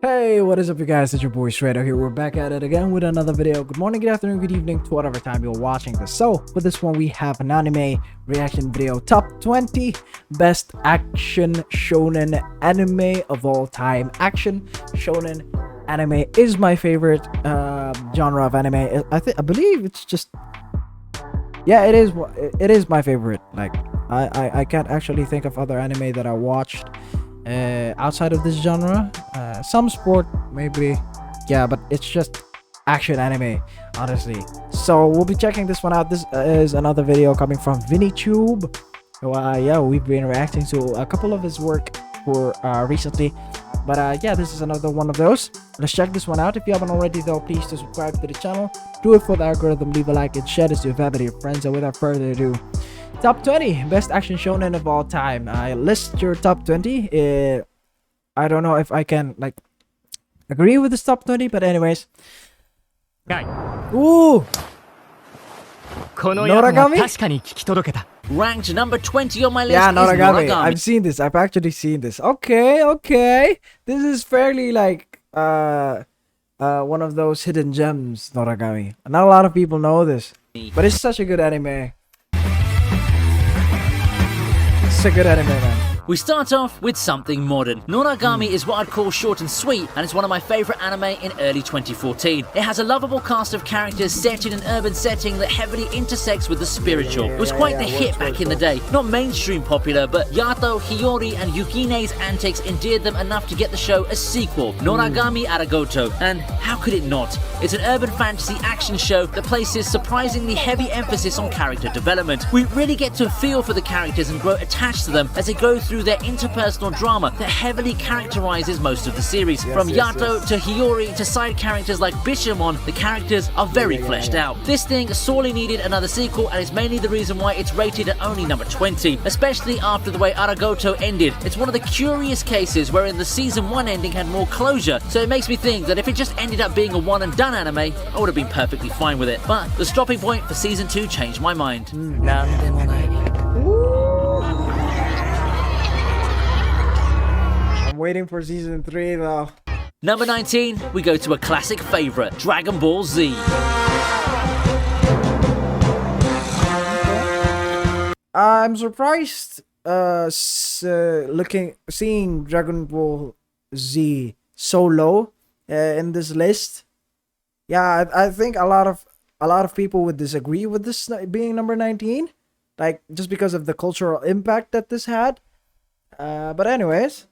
Hey, what is up you guys, it's your boy Straydog here. We're back at it again with another video. Good morning, good afternoon, good evening to whatever time you're watching this. So with this one we have an anime reaction video, top 20 best action shonen anime of all time. Action shonen anime is my favorite genre of anime. I believe it's just, yeah, it is my favorite. Like I can't actually think of other anime that I watched outside of this genre. Some sport maybe, yeah, but it's just action anime, honestly. So we'll be checking this one out. This is another video coming from VinnyTube. So yeah, we've been reacting to a couple of his work for recently, but yeah, this is another one of those. Let's check this one out. If you haven't already though, please do subscribe to the channel, do it for the algorithm, leave a like and share this with everybody, your friends. And without further ado, top 20 best action shonen of all time. I list your top 20. I don't know if I can like agree with this top 20, but anyways. Ooh, Noragami? Ranked number 20 on my list. Yeah, Noragami. Is Noragami. I've seen this. I've actually seen this. Okay. This is fairly like one of those hidden gems, Noragami. Not a lot of people know this, but it's such a good anime. It's a good anime, man. We start off with something modern. Noragami is what I'd call short and sweet, and it's one of my favourite anime in early 2014. It has a lovable cast of characters set in an urban setting that heavily intersects with the spiritual. It was quite the hit back in the day. Not mainstream popular, but Yato, Hiyori, and Yukine's antics endeared them enough to get the show a sequel, Noragami Aragoto. And how could it not? It's an urban fantasy action show that places surprisingly heavy emphasis on character development. We really get to feel for the characters and grow attached to them as they go through their interpersonal drama that heavily characterizes most of the series. From Yato to Hiyori to side characters like Bishamon, the characters are very fleshed out. This thing sorely needed another sequel, and it's mainly the reason why it's rated at only number 20, especially after the way Aragoto ended. It's one of the curious cases wherein the season 1 ending had more closure, so it makes me think that if it just ended up being a one and done anime, I would have been perfectly fine with it. But the stopping point for season 2 changed my mind. I'm waiting for season 3 though. Number 19, we go to a classic favourite, Dragon Ball Z. I'm surprised seeing Dragon Ball Z so low in this list. Yeah, I think a lot of people would disagree with this being number 19, like just because of the cultural impact that this had. But anyways,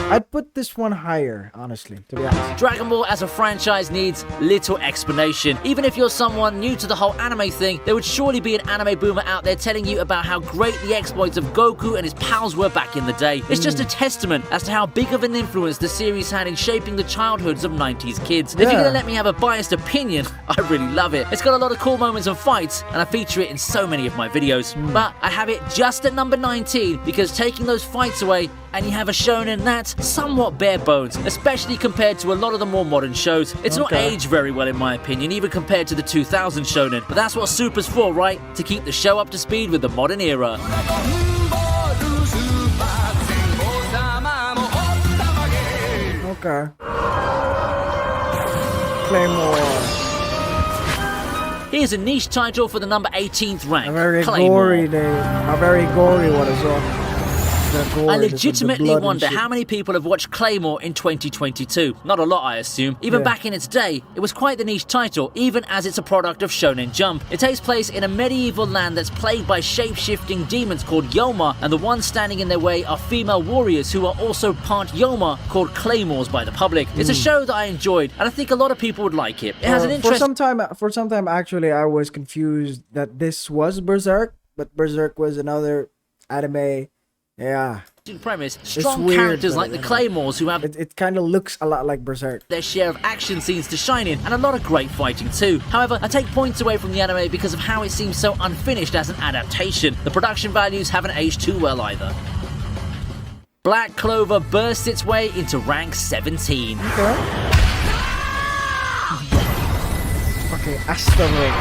I'd put this one higher, honestly, to be honest. Dragon Ball as a franchise needs little explanation. Even if you're someone new to the whole anime thing, there would surely be an anime boomer out there telling you about how great the exploits of Goku and his pals were back in the day. It's just a testament as to how big of an influence the series had in shaping the childhoods of 90s kids. And if you're gonna let me have a biased opinion, I really love it. It's got a lot of cool moments and fights, and I feature it in so many of my videos. But I have it just at number 19 because taking those fights away and you have a shonen that's somewhat bare bones, especially compared to a lot of the more modern shows. It's not aged very well in my opinion, even compared to the 2000 shonen, but that's what Super's for, right? To keep the show up to speed with the modern era. Okay. Claymores. Here's a niche title for the number 18th rank, A very Claymore. gory one as well. I legitimately wonder how many people have watched Claymore in 2022. Not a lot, I assume. Even back in its day, it was quite the niche title, even as it's a product of Shonen Jump. It takes place in a medieval land that's plagued by shape-shifting demons called Yoma, and the ones standing in their way are female warriors who are also part Yoma, called Claymores by the public. It's a show that I enjoyed, and I think a lot of people would like it. It has an interest. For some time, actually, I was confused that this was Berserk, but Berserk was another anime. Yeah. Premise, strong characters like the Claymores who have it kind of looks a lot like Berserk. Their share of action scenes to shine in, and a lot of great fighting too. However, I take points away from the anime because of how it seems so unfinished as an adaptation. The production values haven't aged too well either. Black Clover bursts its way into rank 17. Okay, Asteroid.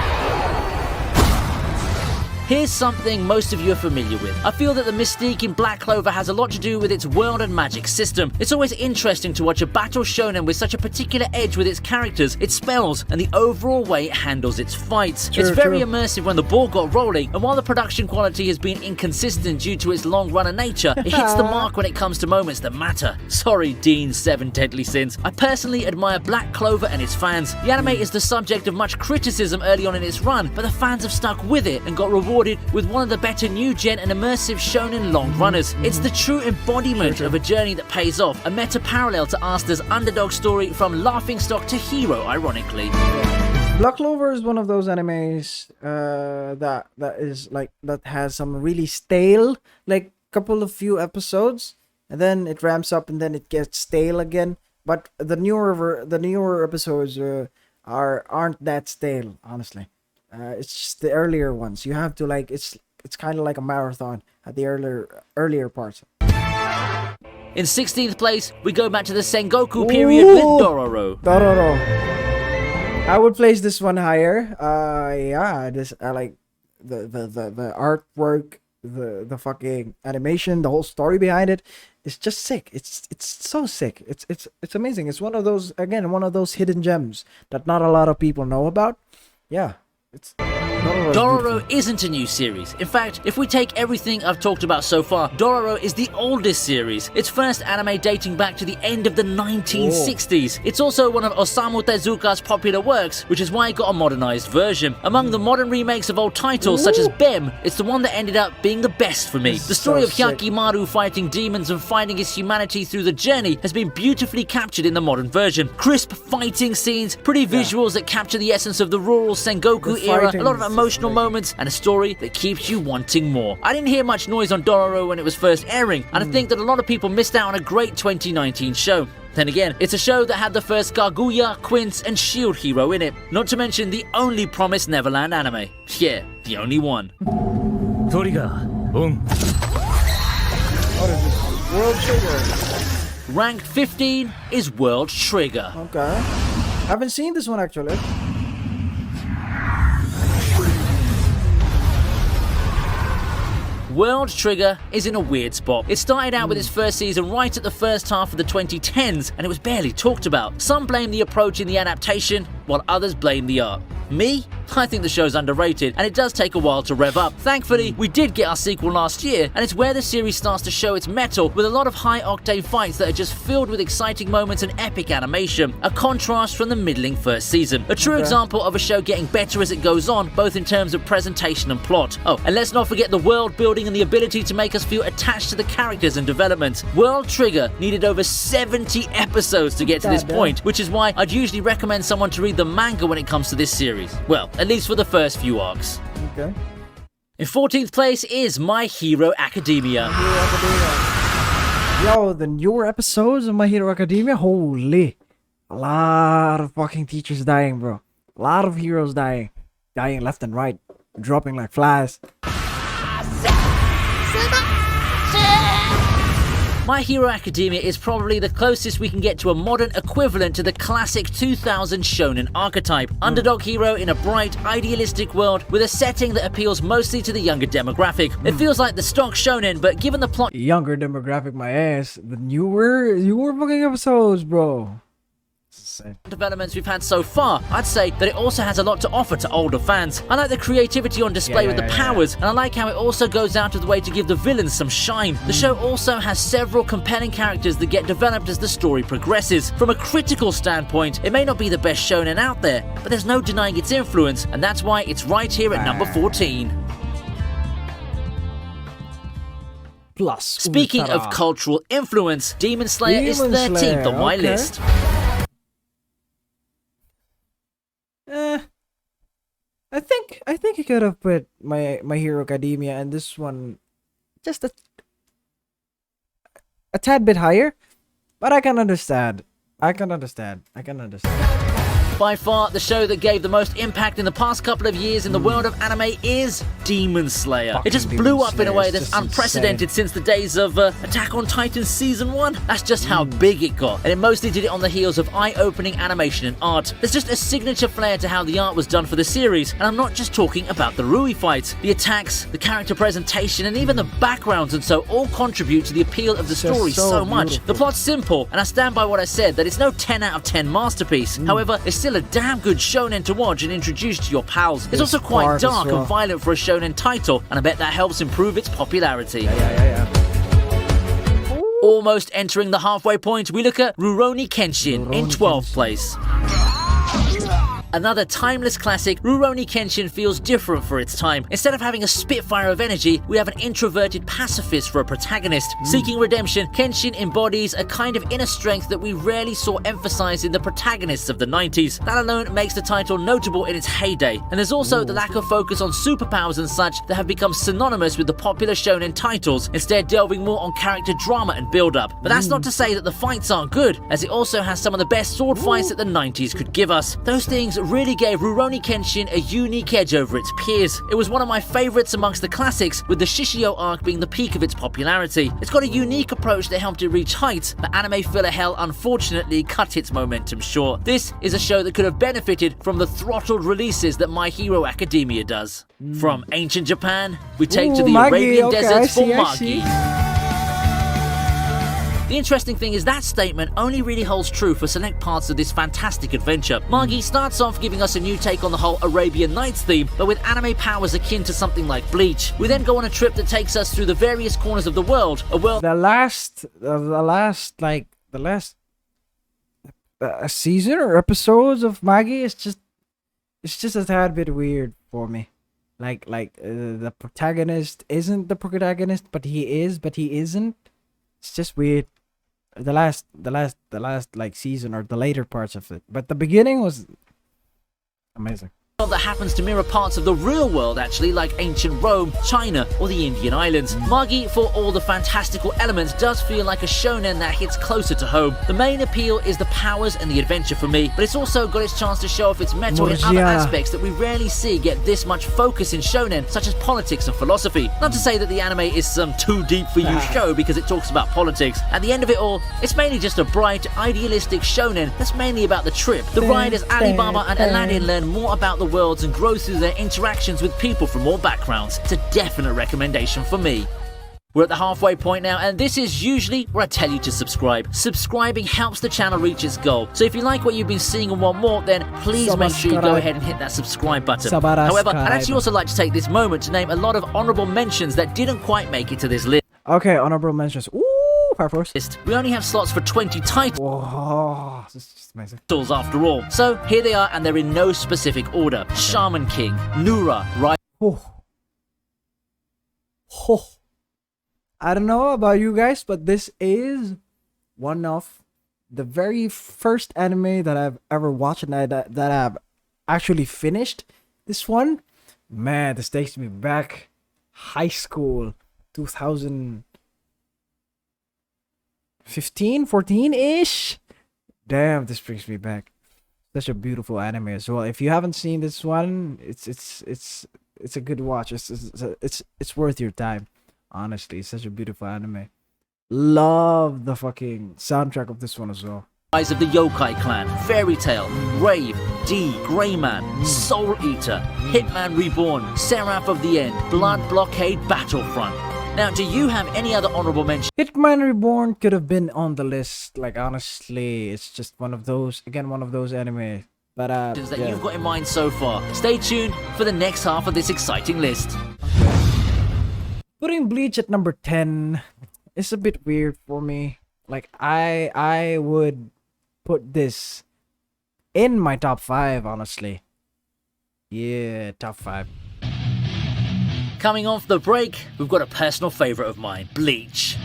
Here's something most of you are familiar with. I feel that the mystique in Black Clover has a lot to do with its world and magic system. It's always interesting to watch a battle shonen with such a particular edge with its characters, its spells, and the overall way it handles its fights. It's very immersive when the ball got rolling, and while the production quality has been inconsistent due to its long-runner nature, it hits the mark when it comes to moments that matter. Sorry, Dean's 7 Deadly Sins. I personally admire Black Clover and its fans. The anime is the subject of much criticism early on in its run, but the fans have stuck with it and got rewarded with one of the better new-gen and immersive shonen long-runners. It's the true embodiment of a journey that pays off, a meta-parallel to Asta's underdog story from laughingstock to hero, ironically. Black Clover is one of those animes that has some really stale, like couple of few episodes, and then it ramps up and then it gets stale again. But the newer episodes aren't that stale, honestly. It's just the earlier ones. You have to like it's kind of like a marathon at the earlier parts. In 16th place, we go back to the Sengoku period with Dororo. Doro. I would place this one higher. I like the artwork, the fucking animation, the whole story behind it. It's just sick. It's so sick. It's amazing. It's one of those hidden gems that not a lot of people know about. Yeah. Dororo isn't a new series. In fact, if we take everything I've talked about so far, Dororo is the oldest series. Its first anime dating back to the end of the 1960s. It's also one of Osamu Tezuka's popular works, which is why it got a modernized version. Among the modern remakes of old titles such as Bem, it's the one that ended up being the best for me. The story of Hyakimaru fighting demons and finding his humanity through the journey has been beautifully captured in the modern version. Crisp fighting scenes, pretty visuals that capture the essence of the rural Sengoku era, a lot of emotional moments, and a story that keeps you wanting more. I didn't hear much noise on Dororo when it was first airing, and I think that a lot of people missed out on a great 2019 show. Then again, it's a show that had the first Kaguya, Quince, and Shield hero in it, not to mention the only Promised Neverland anime. Yeah, the only one. World Trigger. Ranked 15 is World Trigger. Okay. Haven't seen this one actually. World Trigger is in a weird spot. It started out with its first season right at the first half of the 2010s, and it was barely talked about. Some blame the approach in the adaptation, while others blame the art. Me? I think the show's underrated, and it does take a while to rev up. Thankfully, we did get our sequel last year, and it's where the series starts to show its mettle with a lot of high-octane fights that are just filled with exciting moments and epic animation, a contrast from the middling first season. A true example of a show getting better as it goes on, both in terms of presentation and plot. Oh, and let's not forget the world building and the ability to make us feel attached to the characters and development. World Trigger needed over 70 episodes to get to this point, which is why I'd usually recommend someone to read the manga when it comes to this series. Well, at least for the first few arcs. Okay. In 14th place is My Hero Academia. Yo, the newer episodes of My Hero Academia, holy. A lot of fucking teachers dying, bro. A lot of heroes dying. Dying left and right. Dropping like flies. My Hero Academia is probably the closest we can get to a modern equivalent to the classic 2000 shonen archetype. Underdog hero in a bright, idealistic world with a setting that appeals mostly to the younger demographic. It feels like the stock shonen, but given the plot... Younger demographic, my ass. The newer fucking episodes, bro. Developments we've had so far, I'd say that it also has a lot to offer to older fans. I like the creativity on display with the powers, and I like how it also goes out of the way to give the villains some shine. The show also has several compelling characters that get developed as the story progresses. From a critical standpoint, it may not be the best shonen out there, but there's no denying its influence, and that's why it's right here at number 14. Plus, speaking of cultural influence, Demon Slayer is 13th on my list. I think I could have put my Hero Academia and this one just a tad bit higher, but I can understand. I can understand. By far, the show that gave the most impact in the past couple of years in the world of anime is Demon Slayer. Fucking It just Demon blew up in a Slayer way is that's just unprecedented since the days of Attack on Titan Season 1. That's just how big it got, and it mostly did it on the heels of eye-opening animation and art. There's just a signature flair to how the art was done for the series, and I'm not just talking about the Rui fights. The attacks, the character presentation, and even the backgrounds and so all contribute to the appeal of the story so much. beautiful. The plot's simple, and I stand by what I said, that it's no 10 out of 10 masterpiece. However, it's still a damn good shonen to watch and introduce to your pals. It's also quite part as dark well. and violent for a shonen title, and I bet that helps improve its popularity. Yeah. Almost entering the halfway point, we look at Rurouni Kenshin in 12th place. Another timeless classic, Rurouni Kenshin feels different for its time. Instead of having a spitfire of energy, we have an introverted pacifist for a protagonist. Seeking redemption, Kenshin embodies a kind of inner strength that we rarely saw emphasized in the protagonists of the 90s. That alone makes the title notable in its heyday. And there's also the lack of focus on superpowers and such that have become synonymous with the popular shonen titles, instead delving more on character drama and build-up. But that's not to say that the fights aren't good, as it also has some of the best sword fights that the 90s could give us. Those things really gave Rurouni Kenshin a unique edge over its peers. It was one of my favorites amongst the classics, with the Shishio arc being the peak of its popularity. It's got a unique approach that helped it reach heights, but anime filler hell unfortunately cut its momentum short. This is a show that could have benefited from the throttled releases that My Hero Academia does. From ancient Japan, we take to the Maggie, Arabian okay, deserts for I see. Maggie. The interesting thing is that statement only really holds true for select parts of this fantastic adventure. Maggie starts off giving us a new take on the whole Arabian Nights theme, but with anime powers akin to something like Bleach. We then go on a trip that takes us through the various corners of the world, a world The last season or episodes of Maggie is just a tad bit weird for me. The protagonist isn't the protagonist, but he is, but he isn't. It's just weird. The last like season or the later parts of it, but the beginning was amazing. that happens to mirror parts of the real world actually, like ancient Rome, China, or the Indian islands. Maggie, for all the fantastical elements, does feel like a shonen that hits closer to home. The main appeal is the powers and the adventure for me, but it's also got its chance to show off its metal in other aspects that we rarely see get this much focus in shonen, such as politics and philosophy. Not to say that the anime is some too deep for you show because it talks about politics. At the end of it all, it's mainly just a bright, idealistic shonen that's mainly about the trip. The ride as Alibaba and Aladdin learn more about the worlds and grow through their interactions with people from all backgrounds. It's a definite recommendation for me. We're at the halfway point now, and this is usually where I tell you to subscribe. Subscribing helps the channel reach its goal. So if you like what you've been seeing and want more, then please make sure you go ahead and hit that subscribe button. However, I'd actually also like to take this moment to name a lot of honorable mentions that didn't quite make it to this list. Okay, honorable mentions. Ooh, Fire Force. We only have slots for 20 titles. Whoa, this is amazing. After all. So here they are, and they're in no specific order. Shaman King, Nura, Rai. I don't know about you guys, but this is one of the very first anime that I've ever watched and that I've actually finished. This one, man, this takes me back high school, 2015, 14-ish. Damn, this brings me back. Such a beautiful anime as well. If you haven't seen this one, it's a good watch. It's worth your time. Honestly, it's such a beautiful anime. Love the fucking soundtrack of this one as well. Rise of the Yokai Clan, Fairy Tail, Rave, D, Greyman, Soul Eater, Hitman Reborn, Seraph of the End, Blood Blockade Battlefront. Now, do you have any other honorable mentions? Hitman Reborn could have been on the list. Like, honestly, it's just one of those anime. But that you've got in mind so far. Stay tuned for the next half of this exciting list. Putting Bleach at number 10 is a bit weird for me. Like, I would put this in my top 5, honestly. Yeah, top 5. Coming off the break, we've got a personal favorite of mine, Bleach.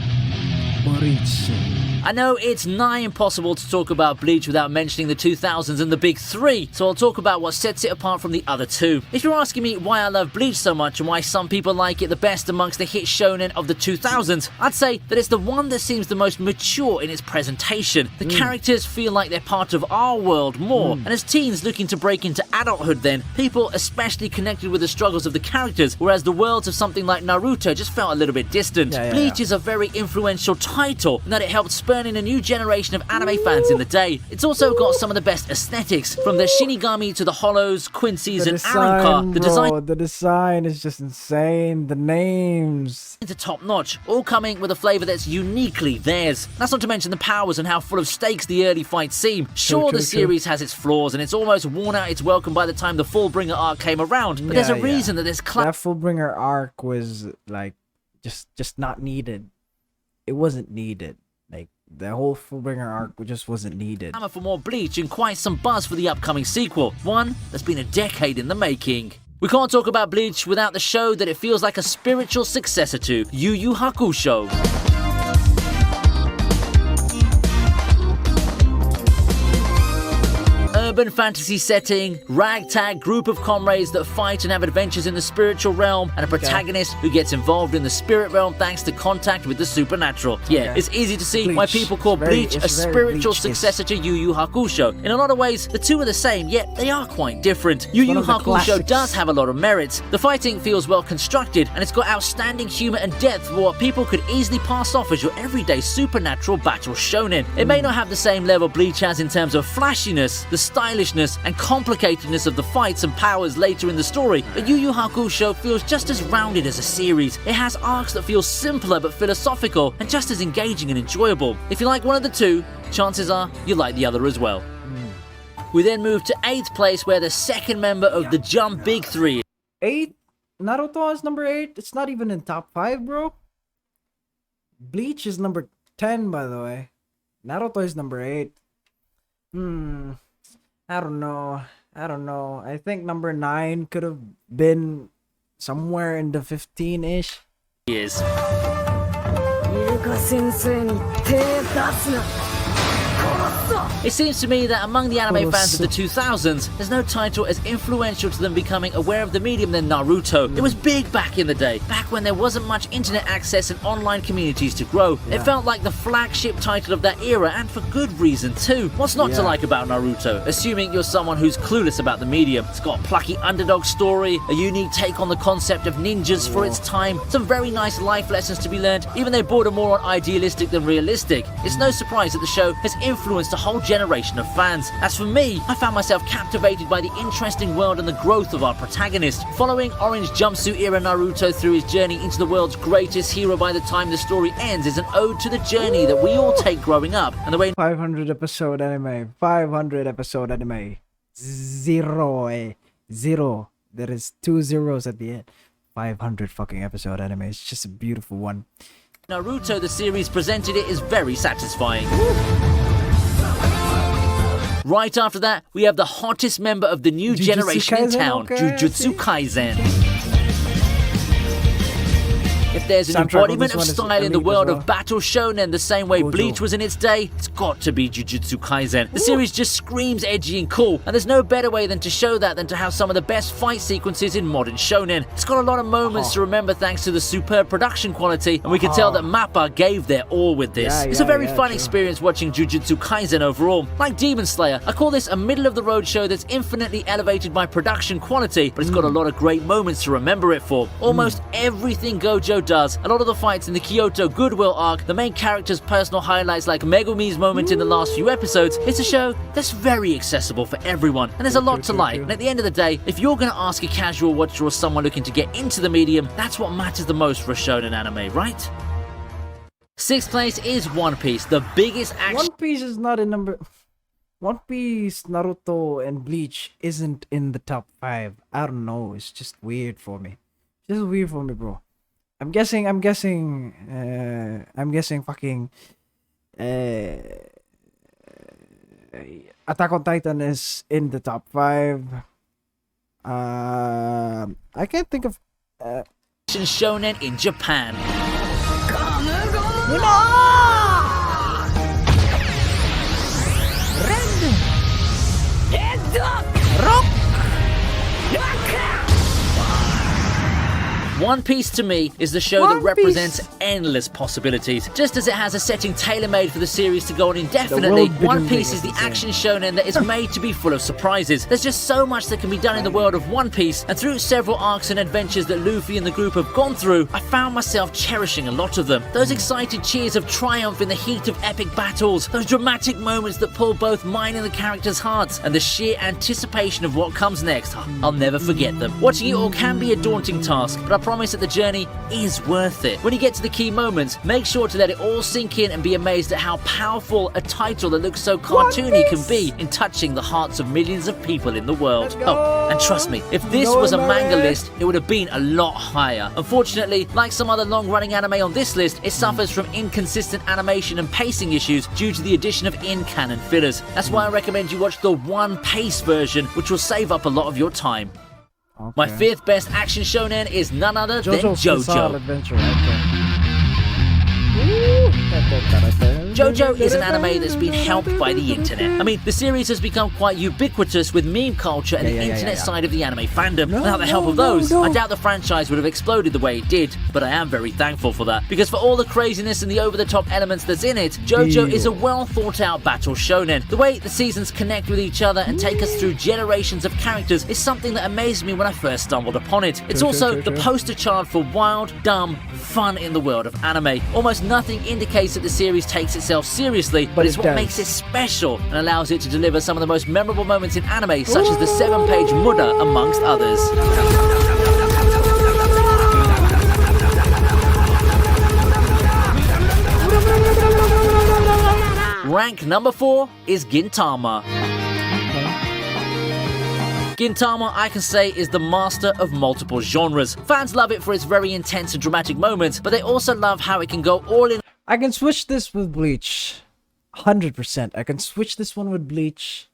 I I know it's nigh impossible to talk about Bleach without mentioning the 2000s and the big three, so I'll talk about what sets it apart from the other two. If you're asking me why I love Bleach so much and why some people like it the best amongst the hit shonen of the 2000s, I'd say that it's the one that seems the most mature in its presentation. The characters feel like they're part of our world more, and as teens looking to break into adulthood then, people especially connected with the struggles of the characters, whereas the worlds of something like Naruto just felt a little bit distant. Bleach is a very influential title in that it helped spurn in a new generation of anime fans in the day. It's also got some of the best aesthetics, from the Shinigami to the Hollows, Quincy's and Arrancar. The design is just insane. The names. It's top notch, all coming with a flavour that's uniquely theirs. That's not to mention the powers and how full of stakes the early fights seem. Sure, the series has its flaws and it's almost worn out its welcome by the time the Fullbringer arc came around, but there's a reason that this that Fullbringer arc was like just not needed. It wasn't needed. Like the whole Fullbringer arc just wasn't needed. For more Bleach and quite some buzz for the upcoming sequel, one that's been a decade in the making. We can't talk about Bleach without the show that it feels like a spiritual successor to, Yu Hakusho. Urban fantasy setting, ragtag group of comrades that fight and have adventures in the spiritual realm, and a protagonist who gets involved in the spirit realm thanks to contact with the supernatural. It's easy to see why people call Bleach a spiritual successor to Yu Hakusho. In a lot of ways, the two are the same, yet they are quite different. Yu Hakusho does have a lot of merits. The fighting feels well constructed, and it's got outstanding humor and depth for what people could easily pass off as your everyday supernatural battle shonen. It may not have the same level Bleach has in terms of flashiness, the stylishness and complicatedness of the fights and powers later in the story, but Yu Hakusho feels just as rounded as a series. It has arcs that feel simpler but philosophical and just as engaging and enjoyable. If you like one of the two, chances are you like the other as well. We then move to 8th place, where the second member of the Jump Big Three. 8? Naruto is number 8? It's not even in top 5, bro. Bleach is number 10, by the way. Naruto is number 8. I don't know. I think number 9 could have been somewhere in the 15-ish. Yes. It seems to me that among the anime fans of the 2000s, there's no title as influential to them becoming aware of the medium than Naruto. It was big back in the day, back when there wasn't much internet access and online communities to grow. It felt like the flagship title of that era, and for good reason too. What's not to like about Naruto? Assuming you're someone who's clueless about the medium. It's got a plucky underdog story, a unique take on the concept of ninjas for its time, some very nice life lessons to be learned, even though border more on idealistic than realistic. It's no surprise that the show has influenced a whole generation of fans. As for me, I found myself captivated by the interesting world and the growth of our protagonist. Following orange jumpsuit era Naruto through his journey into the world's greatest hero by the time the story ends is an ode to the journey that we all take growing up, and the way 500 episode anime. 500 episode anime. Zero. There is 2 zeros at the end. 500 fucking episode anime. It's just a beautiful one. Naruto the series presented it is very satisfying. Right after that, we have the hottest member of the new generation in town, JiuJitsu Kaizen. If there's an embodiment of style in the world of battle shonen the same way Bleach was in its day, it's got to be JiuJitsu Kaizen. The series just screams edgy and cool, and there's no better way than to show that than to have some of the best fight sequences in modern shonen. It's got a lot of moments to remember thanks to the superb production quality, and we can tell that MAPPA gave their all with this. It's a very fun experience watching JiuJitsu Kaizen overall. Like Demon Slayer, I call this a middle-of-the-road show that's infinitely elevated by production quality, but it's got a lot of great moments to remember it for. Almost everything Gojo does, a lot of the fights in the Kyoto Goodwill arc, the main character's personal highlights like Megumi's moment in the last few episodes, it's a show that's very accessible for everyone, and there's a lot to like. And at the end of the day, if you're going to ask a casual watcher or someone looking to get into the medium, that's what matters the most for a shonen anime, right? 6th place is One Piece, the biggest action... One Piece is not in number... One Piece, Naruto, and Bleach isn't in the top 5. I don't know, it's just weird for me. Just weird for me, bro. I'm guessing fucking Attack on Titan is in the top 5. I can't think of shonen in Japan. One Piece to me is the show that represents endless possibilities. Just as it has a setting tailor-made for the series to go on indefinitely, One Piece is the action shonen that is made to be full of surprises. There's just so much that can be done in the world of One Piece, and through several arcs and adventures that Luffy and the group have gone through, I found myself cherishing a lot of them. Those excited cheers of triumph in the heat of epic battles, those dramatic moments that pull both mine and the characters' hearts, and the sheer anticipation of what comes next. I'll never forget them. Watching it all can be a daunting task, but I promise that the journey is worth it. When you get to the key moments, make sure to let it all sink in and be amazed at how powerful a title that looks so cartoony can be in touching the hearts of millions of people in the world. Oh, and trust me, if this was a manga list, it would have been a lot higher. Unfortunately, like some other long-running anime on this list, it suffers from inconsistent animation and pacing issues due to the addition of in-canon fillers. That's why I recommend you watch the One Piece version, which will save up a lot of your time. Okay. My 5th best action shonen is none other than JoJos Adventure. JoJo is an anime that's been helped by the internet. I mean, the series has become quite ubiquitous with meme culture and the internet side of the anime fandom. Without the help of those, I doubt the franchise would have exploded the way it did, but I am very thankful for that. Because for all the craziness and the over-the-top elements that's in it, JoJo is a well-thought-out battle shonen. The way the seasons connect with each other and take us through generations of characters is something that amazed me when I first stumbled upon it. It's also the poster child for wild, dumb fun in the world of anime. Almost nothing indicates that the series takes itself seriously, but it's what makes it special and allows it to deliver some of the most memorable moments in anime, such as the 7-page Muda, amongst others. Rank number 4 is Gintama. Gintama, I can say, is the master of multiple genres. Fans love it for its very intense and dramatic moments, but they also love how it can go all in. I can switch this with Bleach. 100%. I can switch this one with Bleach.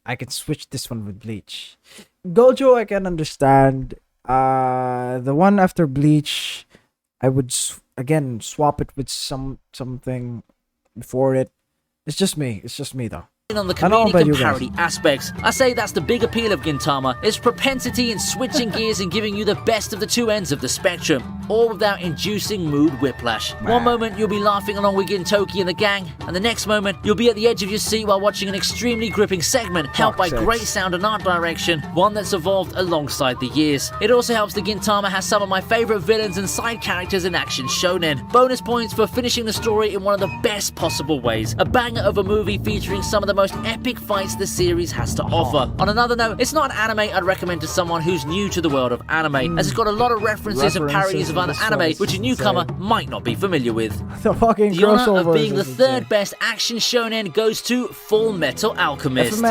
I can switch this one with Bleach. Gojo, I can understand. The one after Bleach, I would, again, swap it with something before it. It's just me. It's just me, though. On the comedic and parody aspects. I say that's the big appeal of Gintama, its propensity in switching gears and giving you the best of the two ends of the spectrum, all without inducing mood whiplash. One moment you'll be laughing along with Gintoki and the gang, and the next moment you'll be at the edge of your seat while watching an extremely gripping segment helped by great sound and art direction, one that's evolved alongside the years. It also helps that Gintama has some of my favourite villains and side characters in action shonen. Bonus points for finishing the story in one of the best possible ways. A banger of a movie featuring some of the most epic fights the series has to offer. On another note, it's not an anime I'd recommend to someone who's new to the world of anime, as it's got a lot of references and parodies of other anime which a newcomer might not be familiar with. The fucking the honor of being the 3rd best action shonen goes to Full Metal Alchemist.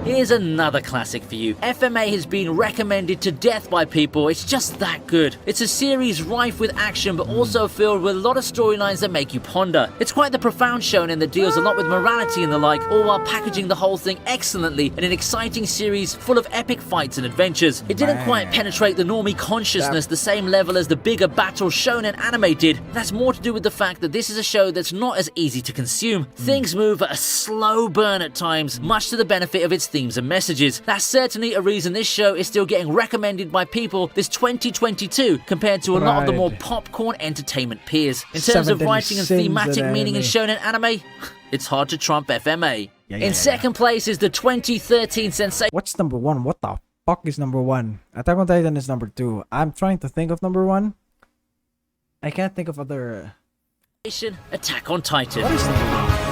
Here's another classic for you. FMA has been recommended to death by people. It's just that good. It's a series rife with action, but also filled with a lot of storylines that make you ponder. It's quite the profound shonen that deals a lot with morality and the like, all while packaging the whole thing excellently in an exciting series full of epic fights and adventures. It didn't quite penetrate the normie consciousness the same level as the bigger battle shonen anime did. That's more to do with the fact that this is a show that's not as easy to consume. Things move at a slow burn at times, much to the benefit of its themes and messages. That's certainly a reason this show is still getting recommended by people this 2022 compared to a lot of the more popcorn entertainment peers. In terms of writing and thematic meaning in shonen anime, it's hard to trump FMA. In second place is the 2013 sensation. What's number 1? What the fuck is number 1? Attack on Titan is number 2. I'm trying to think of number 1. I can't think of other... Attack on Titan. What is number 1?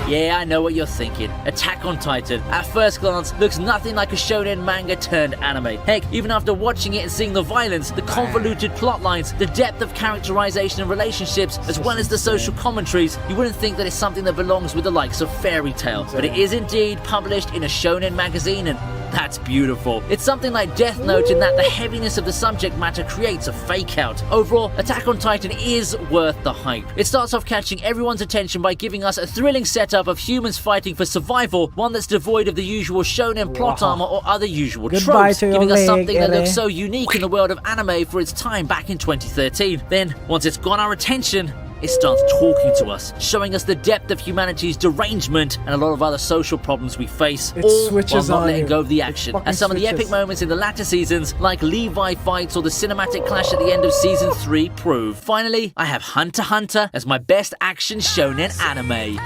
Yeah, I know what you're thinking. Attack on Titan, at first glance, looks nothing like a shonen manga turned anime. Heck, even after watching it and seeing the violence, the convoluted plot lines, the depth of characterization and relationships, as well as the social commentaries, you wouldn't think that it's something that belongs with the likes of Fairy Tail. But it is indeed published in a shonen magazine, and that's beautiful. It's something like Death Note in that the heaviness of the subject matter creates a fake out. Overall, Attack on Titan is worth the hype. It starts off catching everyone's attention by giving us a thrilling setup of humans fighting for survival, one that's devoid of the usual shonen plot armor or other usual tropes, giving us something that looks so unique in the world of anime for its time back in 2013. Then, once it's got our attention, it starts talking to us, showing us the depth of humanity's derangement and a lot of other social problems we face, all while not letting go of the action. As some of the epic moments in the latter seasons, like Levi fights or the cinematic clash at the end of Season 3 prove. Finally, I have Hunter x Hunter as my best action shonen anime.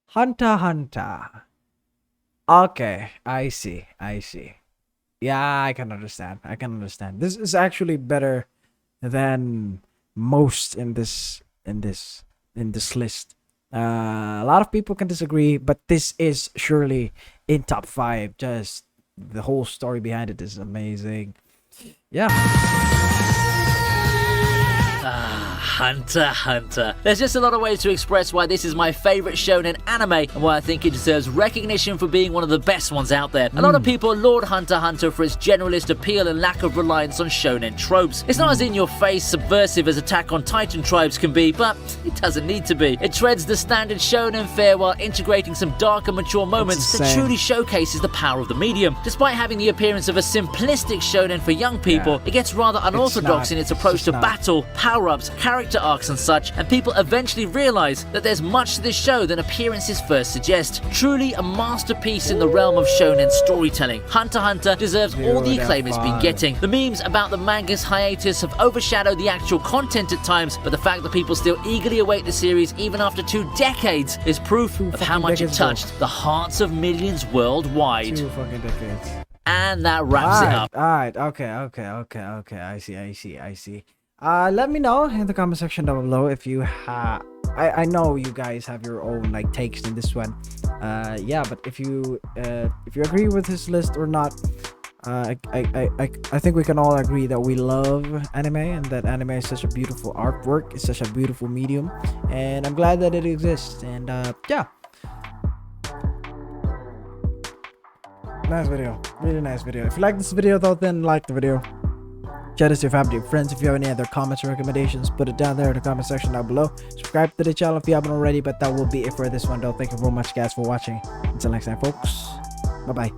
Hunter x Hunter. Okay, I see. Yeah, I can understand. This is actually better than most in this list. A lot of people can disagree, but this is surely in top 5. Just the whole story behind it is amazing. Yeah. Hunter x Hunter. There's just a lot of ways to express why this is my favorite shonen anime and why I think it deserves recognition for being one of the best ones out there. A lot of people laud Hunter x Hunter for its generalist appeal and lack of reliance on shonen tropes. It's not as in-your-face subversive as Attack on Titan tropes can be, but it doesn't need to be. It treads the standard shonen fare while integrating some dark and mature moments that truly showcases the power of the medium. Despite having the appearance of a simplistic shonen for young people, it gets rather unorthodox in its approach to battle, power-ups, character arcs and such, and people eventually realize that there's much to this show than appearances first suggest. Truly a masterpiece in the realm of shonen storytelling. Hunter x Hunter deserves all the acclaim it's been getting. The memes about the manga's hiatus have overshadowed the actual content at times, but the fact that people still eagerly await the series even after 2 decades is proof of how much it touched the hearts of millions worldwide. 2 fucking decades. And that wraps it up. Alright, okay. I see. Let me know in the comment section down below if you have. I know you guys have your own like takes in this one. Yeah, but if you agree with this list or not, I think we can all agree that we love anime and that anime is such a beautiful artwork. It's such a beautiful medium, and I'm glad that it exists. And yeah. Nice video, really nice video. If you like this video though, then like the video. Share this to your family and friends. If you have any other comments or recommendations, put it down there in the comment section down below. Subscribe to the channel if you haven't already, but that will be it for this one though. Thank you very much guys for watching. Until next time folks, bye bye.